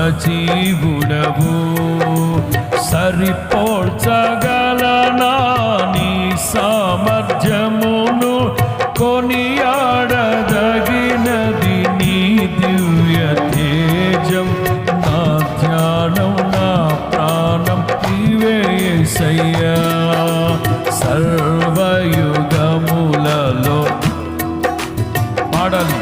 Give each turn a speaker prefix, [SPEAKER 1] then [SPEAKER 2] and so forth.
[SPEAKER 1] సజీవుడవు. సరిపోల్చగలనా నీ సామర్థ్యమును, కొనియాడదగినది నీ దివ్య తేజం. నా ధ్యానం నా ప్రాణం నీవే యేసయ్యా. సర్వయుగములలో పాడాలి.